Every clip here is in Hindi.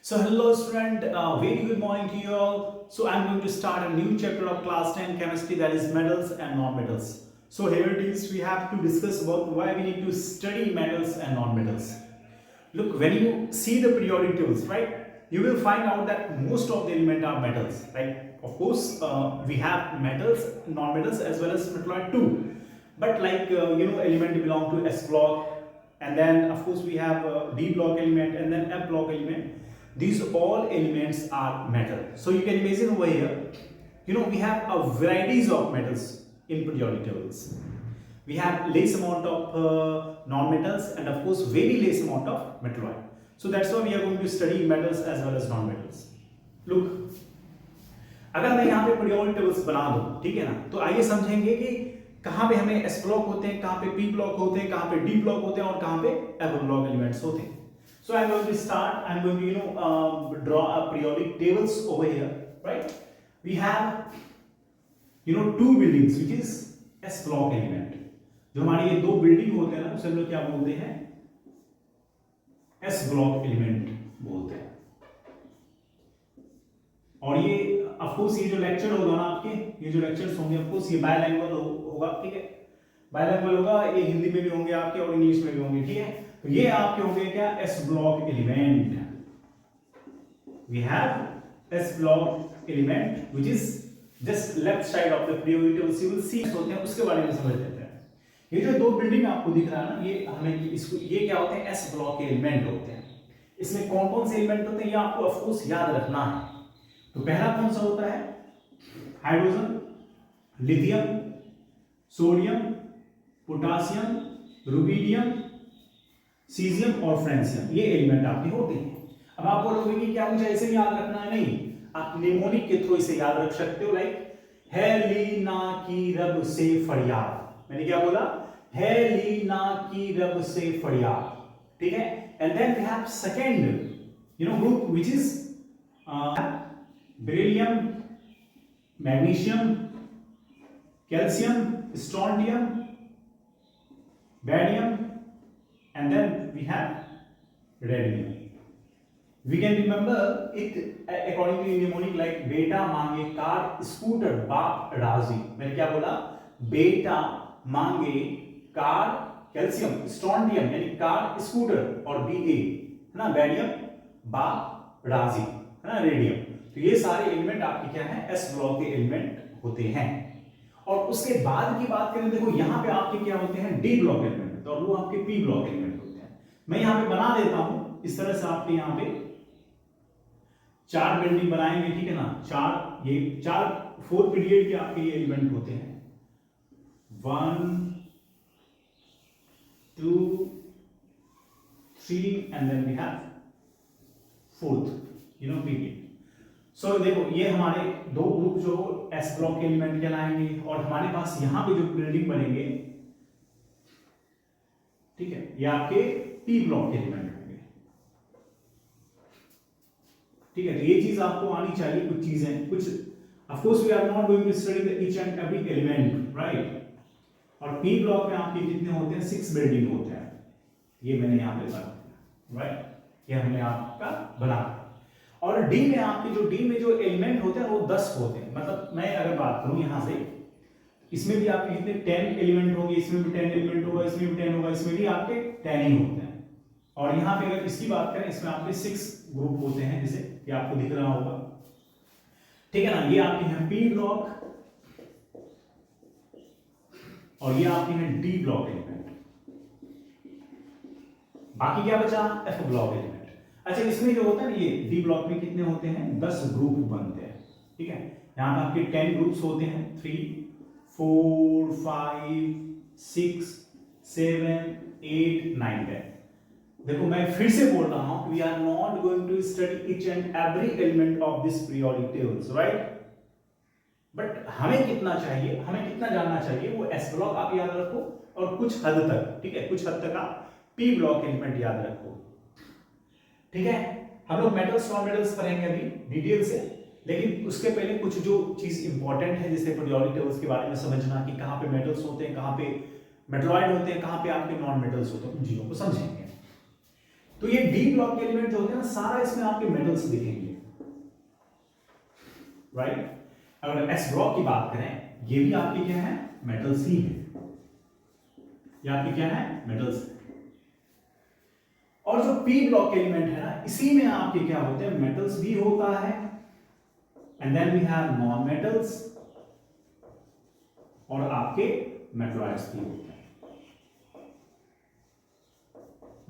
So hello student, very good morning to you all. So I'm going to start a new chapter of class 10 chemistry, that is metals and non-metals. So here it is, we have to discuss about why we need to study metals and non-metals. Look, when you see the periodic tables, right, you will find out that most of the elements are metals. Like, of course, we have metals, non-metals as well as metalloid too. But like, element belong to S block, and then of course we have D block element and then F block element. These all elements are metal. So you can imagine over here, we have a varieties of metals in periodic tables. We have less amount of non-metals and of course very less amount of metalloid. So that's why we are going to study metals as well as non-metals. Look, अगर मैं यहाँ पे periodic tables बना दूँ, ठीक है ना, तो आइए समझेंगे कि कहाँ पे हमें S ब्लॉक होते हैं, कहाँ पे P ब्लॉक होते हैं, कहाँ पे D ब्लॉक होते हैं और कहाँ पे F ब्लॉक एलिमेंट्स होते हैं. So I'm going to start. I'm going to draw a periodic tables over here, right? We have two buildings, which is S block element. जो हमारे ये दो बिल्डिंग होते हैं ना, उसे हम लोग क्या बोलते हैं? S block element बोलते हैं. और ये ऑफ कोर्स ये जो लेक्चर होगा ना आपके, ये जो लेक्चर्स होंगे ऑफ कोर्स ये बायलैंग्वेज होगा, ठीक है? बायलैंग्वेज होगा, ये हिंदी में भी होंगे आपके और इंग्लिश में भी होंगे, ठीक है? तो ये आपके होंगे क्या? S block element. We have S block element which is just left side of the periodic table. You will see होते हैं, उसके बारे में समझ लेते हैं. ये जो दो बिल्डिंग आपको दिख रहा है ना, ये हमें इसको ये क्या होते हैं? S block के एलिमेंट होते हैं. इसमें कौन कौन से एलिमेंट होते हैं ये आपको ऑफ कोर्स याद रखना है. तो पहला कौन सा होता है? Hydrogen, lithium, sodium, potassium, rubidium, caesium और फ्रेंसियम, ये एलिमेंट आपके होते हैं. अब आप बोलोगे कि क्या मुझे ऐसे याद रखना है? नहीं, आप निमोनिक के थ्रू इसे याद रख सकते हो. लाइक है ली ना की रब से फरियाद. मैंने क्या बोला? है ली ना की रब से फरियाद, ठीक है? And then we have second group which is beryllium, magnesium, calcium, strontium, barium, and then we have radium. We can remember it according to mnemonic like बेटा मांगे कार स्कूटर बाप राजी. मैंने क्या बोला? बेटा मांगे कार, कैल्शियम, स्ट्रोंडियम यानी कार स्कूटर और Ba है ना, बैरियम बाप राजी है ना, रेडियम. तो ये सारे एलिमेंट आपके क्या है? S ब्लॉक के एलिमेंट होते हैं. और उसके बाद की बात करें, देखो यहाँ पे आपके क्या होते हैं? D ब्लॉक एलिमेंट, और वो आपके P ब्लॉक एलिमेंट होते हैं. मैं यहाँ पे बना देता हूं इस तरह से. आपके यहाँ पे चार बिल्डिंग बनाएंगे, ठीक है ना? फोर पीरियड के आपके ये एलिमेंट होते हैं. 1 2 3 and then we have fourth period. So देखो, ये हमारे दो ग्रुप जो S ब्लॉक के एलिमेंट कहलाएंगे. और हमारे पास यहाँ पे जो बिल्डिंग बनेंगे, ठीक है, ये आपके P ब्लॉक के एलिमेंट होंगे, ठीक है? तो ये चीज आपको आनी चाहिए. कुछ चीजें कुछ of course we are not going to study the each and every element, right? और P ब्लॉक में आपके कितने होते हैं? 6 बिल्डिंग होते हैं. ये मैंने यहाँ पे बना दिया, राइट? ये हमने आपका बना. और D में आपके D में जो एलिमेंट होते हैं वो 10 होते हैं. मतलब मैं अगर बात करूं यहां से, इसमें भी आपके कितने 10 एलिमेंट होंगे, इसमें भी 10 एलिमेंट होगा, इसमें भी 10 होगा, इसमें भी आपके 10 ही होते हैं. और यहाँ पे अगर इसकी बात करें, इसमें आपके 6 ग्रुप होते हैं, जैसे ये आपको दिख रहा होगा, ठीक है ना? ये आपके हैं P ब्लॉक और ये आपके हैं D ब्लॉक एलिमेंट. बाकी क्या बचा? F block element. अच्छा, इसमें जो होता है ये D ब्लॉक में कितने होते हैं? 10 ग्रुप बनते हैं, ठीक है? यहाँ पे आपके 10 ग्रुप्स होते हैं. 3 4 5 6 7 8 9 10. देखो, मैं फिर से बोल रहा हूं, we are not going to study each and every element of this periodic tables, right? But हमें कितना चाहिए, हमें कितना जानना चाहिए? वो S ब्लॉक आप याद रखो और कुछ हद तक, ठीक है, कुछ हद तक आप P ब्लॉक एलिमेंट याद रखो, ठीक है? हम लोग मेटल्स नॉन मेटल्स पढ़ेंगे अभी डिटेल से, लेकिन उसके पहले कुछ जो चीज इंपॉर्टेंट है, जैसे पीरियोडिक टेबल्स के बारे में समझना कि कहाँ पे मेटल्स होते हैं, कहाँ पे मेटलॉइड होते हैं, कहाँ पे आपके नॉन मेटल्स होते हैं, उन चीजों को समझेंगे. तो ये डी ब्लॉक के एलिमेंट जो होते हैं ना, सारा इसमें आपके मेटल्स दिखेंगे, राइट। अगर एस ब्लॉक की बात करें, ये भी आपके क्या है, मेटल्स ही है, ये आपके क्या है, मेटल्स। और जो पी ब्लॉक के एलिमेंट है ना, इसी में आपके क्या होते हैं, मेटल्स भी होता है, and then we have non metals, और आपके मेटलॉइड्स भी होते हैं,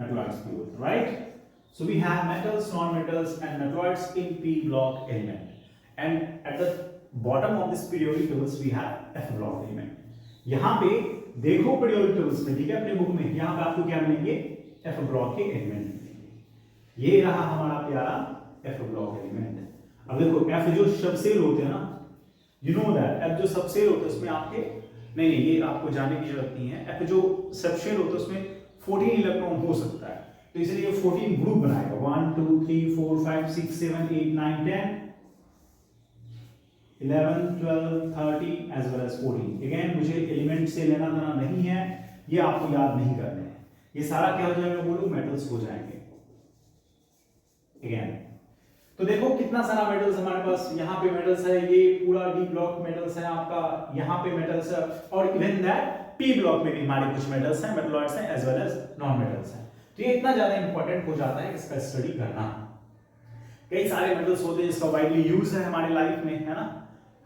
metalloids भी होते हैं, right? So we have metals, non-metals and metalloids in p block element, and at the bottom of this periodic tables we have f block element. यहाँ पे देखो periodic tables में, ठीक है, अपने बुक में यहाँ पे आपको क्या मिलेंगे, f block के एलिमेंट मिलेंगे। ये रहा हमारा प्यारा f block एलिमेंट। अब देखो f जो सबसेल होते हैं ना, you know that f जो सबसेल होते हैं उसमें आपके नहीं, ये आपको जानने की जरूरत नहीं है। f जो सबसेल होते हैं उसमें 14 इलेक्ट्रॉन हो सकता है, तो इसलिए 14 ग्रुप बनाएगा, 1 2 3 4 5 6 7 8 9 10 11 12 13 एज वेल एज 14। अगेन मुझे एलिमेंट से लेना देना नहीं है, ये आपको याद नहीं करने हैं, ये सारा क्या हो जाएगा, बोलो मेटल्स हो जाएंगे। अगेन तो देखो कितना सारा मेटल्स हमारे पास, यहाँ पे मेटल्स है, ये पूरा डी ब्लॉक मेटल्स है आपका, यहाँ पे मेटल्स है, और इवन दैट पी ब्लॉक में भी हमारे कुछ मेटल्स हैं, मेटलॉइड्स हैं as well as non metals हैं। तो ये इतना ज्यादा इंपॉर्टेंट हो जाता है इसका स्टडी करना। कई सारे मेटल्स होते हैं जिसका वाइडली यूज है हमारे लाइफ में, है ना,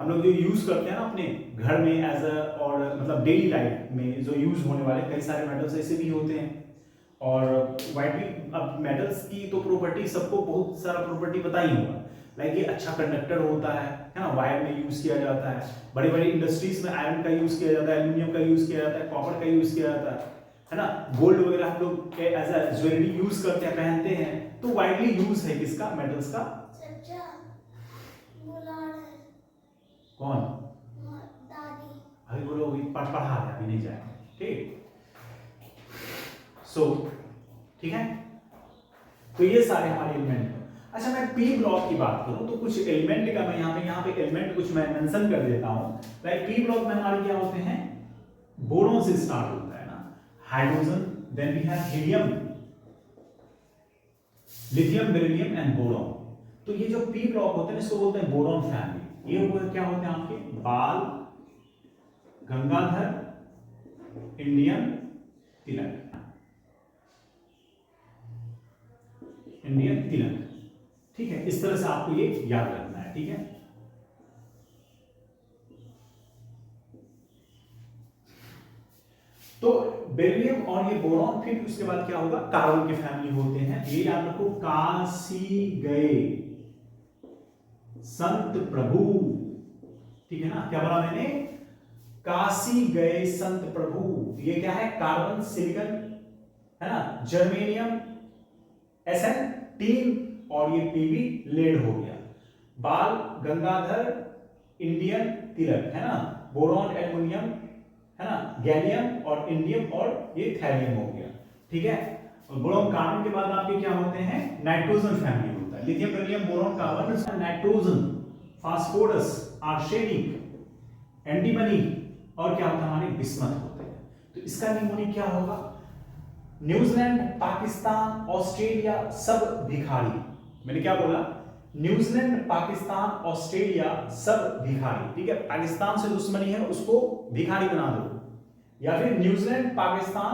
हम लोग जो यूज करते हैं ना अपने घर में एज अ, और मतलब डेली लाइफ में जो यूज होने वाले कई सारे मेटल्स ऐसे भी होते हैं। और वाइडली अब मेटल्स की तो प्रॉपर्टी सबको बहुत सारा प्रॉपर्टी पता ही होगा, लाइक ये अच्छा कंडक्टर होता है ना, वायर में यूज किया जाता है, बड़े बड़े इंडस्ट्रीज में आयरन का यूज किया जाता है, एल्यूमिनियम का यूज किया जाता है, कॉपर का यूज किया जाता है ना, गोल्ड वगैरह हम लोग एज अ ज्वेलरी यूज करते हैं, पहनते हैं, तो वाइडली यूज है किसका, मेटल्स का। कौन, दादी, अभी बोलो पढ़ा है, अभी नहीं जाएगा, ठीक। सो ठीक है, तो ये सारे हमारे एलिमेंट। अच्छा मैं पी ब्लॉक की बात करूं तो कुछ एलिमेंट का मैं यहाँ पे एलिमेंट कुछ मैं मेंशन कर देता हूं। लाइक पी ब्लॉक में हमारे क्या होते हैं, बोरॉन से स्टार्ट होता है ना, hydrogen, then we have helium, lithium, beryllium and boron. तो ये जो पी ब्लॉक होते हैं इसको बोलते हैं बोरॉन फैमिली। ये क्या होते हैं आपके, बाल, गंगाधर, इंडियन, तिलक, इंडियन तिलक, ठीक है। इस तरह से आपको ये याद रखना है, ठीक है। तो बेरिलियम और ये बोरॉन, फिर उसके बाद क्या होगा, कार्बन के फैमिली होते हैं। ये याद रखो, काशी गए संत प्रभु, ठीक है ना, क्या बोला मैंने, काशी गए संत प्रभु। ये क्या है, कार्बन, सिलिकॉन, है ना, जर्मेनियम, SN3, और ये Pb लेड हो गया। बाल, गंगाधर, इंडियन, तिलक, है ना, बोरॉन, एल्युमिनियम, है ना, गैलियम और इंडियम, और ये थैलियम हो गया, ठीक है। और बोरॉन कार्बन के बाद आपके क्या होते हैं, नाइट्रोजन फैमिली होता है, lithium, beryllium, boron, carbon, nitrogen, phosphorus, arsenic, antimony, और क्या होता है हमारे बिस्मथ होते हैं। तो इसका निमोनिक क्या होगा, न्यूजीलैंड, पाकिस्तान, ऑस्ट्रेलिया सब भिखारी। मैंने क्या बोला, न्यूजीलैंड, पाकिस्तान, ऑस्ट्रेलिया सब भिखारी, ठीक है। पाकिस्तान से दुश्मनी है, उसको भिखारी बना दो, या फिर न्यूजीलैंड, पाकिस्तान,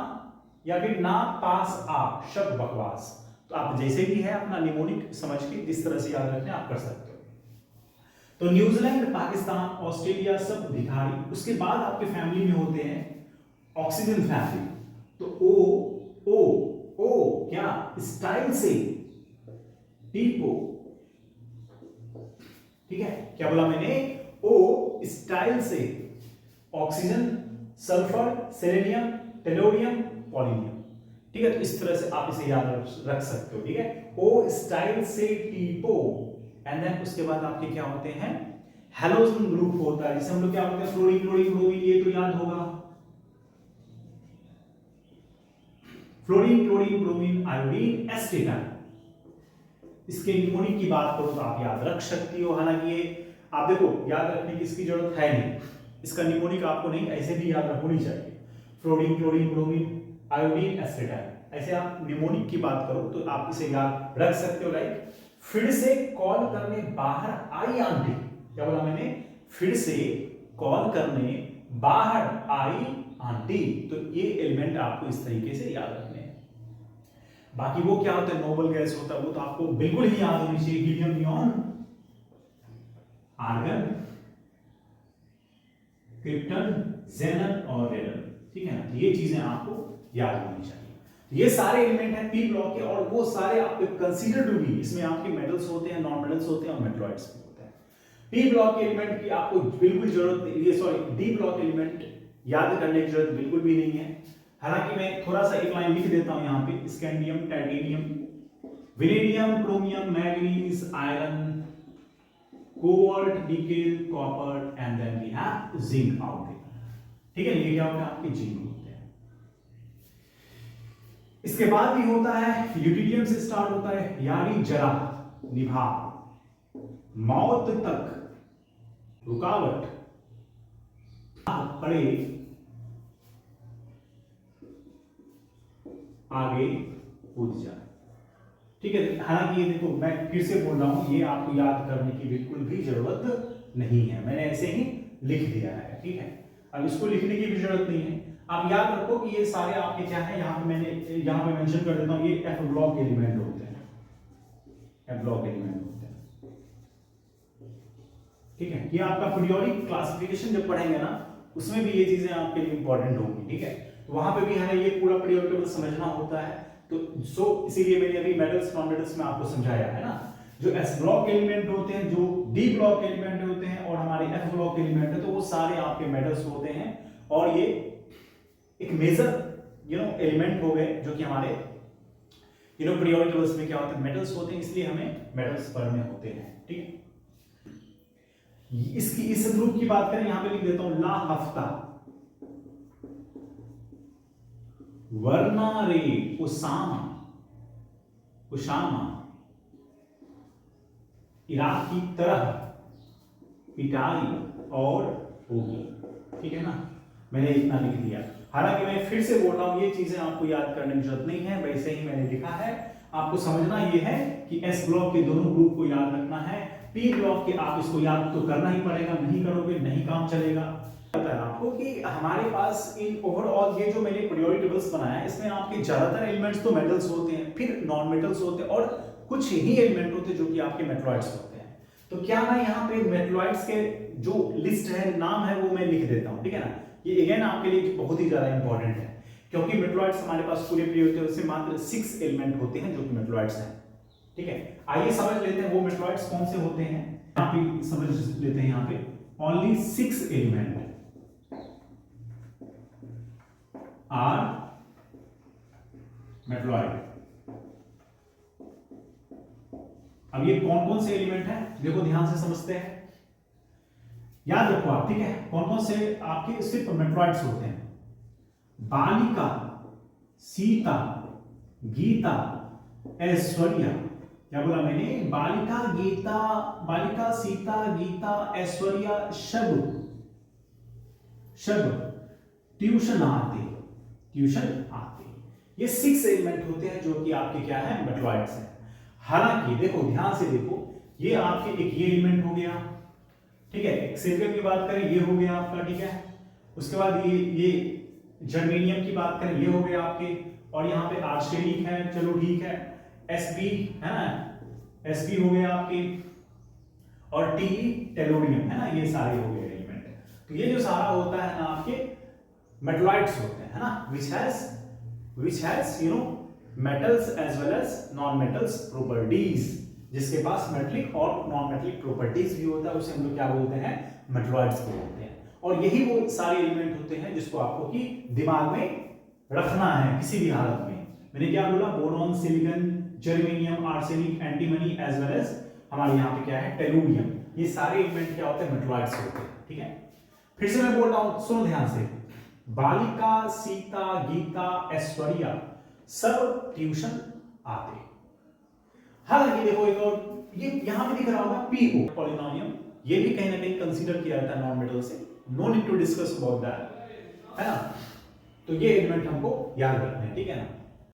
या फिर ना पास आ, शब्द बकवास। तो आप जैसे भी है अपना निमोनिक समझ के जिस तरह से याद रखना आप कर सकते हो। तो न्यूजीलैंड, पाकिस्तान, ऑस्ट्रेलिया सब भिखारी। उसके बाद आपके फैमिली में होते हैं ऑक्सीजन फैमिली। तो ओ क्या, स्टाइल से, टीपो, ठीक है। क्या बोला मैंने, ओ स्टाइल से, ऑक्सीजन, सल्फर, सेलेनियम, टेलोरियम, पॉलिनियम, ठीक है। तो इस तरह से आप इसे याद रख सकते हो, ठीक है। ओ स्टाइल से, टीपो, एंड देन उसके बाद आपके क्या होते हैं, हैलोजन ग्रुप होता है, जिसे हम लोग क्या बोलते हैं, फ्लोरीन, क्लोरीन, ब्रोमीन, ये तो याद होगा, fluorine, chlorine, bromine, iodine, acetyl. इसके निमोनिक की बात करो तो आप याद रख सकती हो, हालांकि ये आप देखो याद रखने की इसकी जरूरत है नहीं, इसका निमोनिक आपको नहीं ऐसे भी याद होनी चाहिए, fluorine, chlorine, bromine, iodine, acetyl, ऐसे आप निमोनिक की बात करो तो आप इसे याद रख सकते हो, लाइक फिर से कॉल करने बाहर आई आंटी। क्या बोला मैंने? फिर से कॉल करने बाहर आई आंटी। तो ये एलिमेंट आपको इस तरीके से याद रखने हैं। बाकी वो क्या होता है, नोबल गैस होता है, वो तो आपको बिल्कुल ही याद होनी चाहिए, हीलियम, नियॉन, आर्गन, क्रिप्टन, ज़ेनन और रेडन। ठीक है ना, ये चीजें आपको याद होनी चाहिए। ये सारे एलिमेंट हैं पी ब्लॉक के, और वो सारे आपके कंसीडर टू बी, इसमें आपके मेटल्स होते हैं, नॉन मेटल्स होते हैं और मेटलॉइड्स भी होते हैं। पी ब्लॉक के एलिमेंट की आपको बिल्कुल जरूरत नहीं, ये सॉरी डी ब्लॉक एलिमेंट याद करने की जरूरत बिल्कुल भी नहीं है। हालांकि मैं थोड़ा सा एक लाइन लिख देता हूं यहाँ पे, scandium, titanium, vanadium, chromium, manganese, iron, cobalt, nickel, copper and then we have zinc out there. ठीक है, ये क्या होता है? आपके जिंक होते हैं। इसके बाद भी होता है, ल्यूटिडियम से स्टार्ट होता है, यानी जरा, निभा, मौत तक, रुकावट, पड़े, आगे कूद जाए। ठीक है, हालांकि ये देखो मैं फिर से बोल रहा हूं, ये आपको याद करने की बिल्कुल भी जरूरत नहीं है, मैंने ऐसे ही लिख दिया है। ठीक है, अब इसको लिखने की भी जरूरत नहीं है। आप याद रखो कि ये सारे आपके क्या है, यहाँ पे मेंशन कर देता हूं, ये एफ ब्लॉक एलिमेंट होते हैं, एफ ब्लॉक एलिमेंट होते हैं। ठीक है, ये आपका पीरियोडिक क्लासिफिकेशन जब पढ़ेंगे ना, उसमें भी ये चीजें आपके लिए इंपॉर्टेंट होंगी। ठीक है, तो वहां पे भी हमें ये पूरा पीरियोडिक टेबल समझना होता है। तो इसीलिए मैंने अभी मेटल्स नॉन मेटल्स में आपको समझाया है ना। जो एस ब्लॉक एलिमेंट होते हैं, जो डी ब्लॉक एलिमेंट होते हैं और हमारे एफ ब्लॉक एलिमेंट है, तो वो सारे आपके मेटल्स होते हैं। और ये एक मेजर एलिमेंट हो गए जो कि हमारे पीरियोडिक टेबल्स में क्या होते हैं, मेटल्स होते हैं, इसलिए हमें मेटल्स पढ़ने होते हैं। ठीक है, इसकी इस ग्रुप की बात करें, यहां पे लिख देता हूं ला हफ्ता, वर्ना रे, उसामा, उशामा, इराक की तरह, पिटाई और होगी। ठीक है ना, मैंने इतना लिख दिया। हालांकि मैं फिर से बोल रहा हूं, ये चीजें आपको याद करने की जरूरत नहीं है, वैसे ही मैंने लिखा है। आपको समझना ये है कि एस ब्लॉक के दोनों ग्रुप को याद रखना है, पी ब्लॉक के आप इसको याद तो करना ही पड़ेगा, नहीं करोगे नहीं काम चलेगा। पता है आपको कि हमारे पास इन ओवरऑल ये जो मैंने पीरियोडिक टेबल्स बनाया है, इसमें आपके ज्यादातर एलिमेंट्स तो मेटल्स होते हैं, फिर नॉन मेटल्स होते हैं और कुछ ही एलिमेंट होते हैं जो कि आपके मेटलॉइड्स होते हैं। तो क्या मैं यहाँ पे मेटलॉइड्स के जो लिस्ट है, नाम है, वो मैं लिख देता हूँ। ठीक है ना, ये अगेन आपके लिए बहुत ही ज्यादा इंपॉर्टेंट है, क्योंकि मेटलॉइड्स हमारे पास पूरे पीरियोडिक टेबल से मात्र 6 एलिमेंट होते हैं जो कि मेटलॉइड्स हैं। ठीक है, आइए समझ लेते हैं वो मेटलॉइड्स कौन से होते हैं। यहाँ पे समझ लेते हैं, यहाँ पे ओनली 6 एलिमेंट आर मेटलॉइड। अब ये कौन कौन से एलिमेंट हैं, देखो ध्यान से समझते हैं, याद रखो आप। ठीक है, कौन कौन से आपके सिर्फ मेटलॉइड्स होते हैं, बालिका, सीता, गीता, ऐश्वर्या। क्या बोला मैंने? बालिका, गीता, बालिका, सीता, गीता, ऐश्वर्या, शब, ट्यूशन आते, ये 6 एलिमेंट होते हैं जो कि आपके क्या है, मेटलॉइड्स हैं। हालांकि देखो ध्यान से देखो, ये आपके एक ये एलिमेंट हो गया। ठीक है, सिलिकॉन की बात करें ये हो गया आपका। ठीक है, उसके बाद ये जर्मेनियम की बात करें ये हो गया आपके, और यहाँ पे आर्सेनिक है, चलो ठीक है, Sb है ना, Sb हो गया आपके, और Te टेलोनियम है ना, ये सारे हो गए एलिमेंट। तो ये जो सारा होता है ना आपके मेटलॉइड्स होते हैं, है ना, which has metals as well as non-metals properties, जिसके पास मेटलिक और नॉन मेटलिक प्रॉपर्टीज भी होता है, उसे हम लोग क्या बोलते हैं, मेटलॉइड्स बोलते हैं। और यही वो सारे एलिमेंट होते हैं जिसको आपको की दिमाग में रखना है किसी भी हालत में। मैंने क्या बोला, boron, silicon, germanium, arsenic, antimony as well as हमारे यहाँ पे क्या है, टेलुरियम। ये सारे एलिमेंट क्या होते हैं, मेटलॉइड्स होते हैं। ठीक है, फिर से मैं बोल रहा हूं, सुनो ध्यान से, बालिका, सीता, गीता, ऐश्वर्या सब ट्यूशन आते। हालांकि देखो एक और ये यहां पे दिख रहा होगा पीओ, पॉलिनोमियम, ये भी कहीं ना कहीं कंसीडर किया जाता है नॉन मेटल से, no need to discuss about that, है ना। तो ये एलिमेंट हमको याद रखना है, ठीक है ना।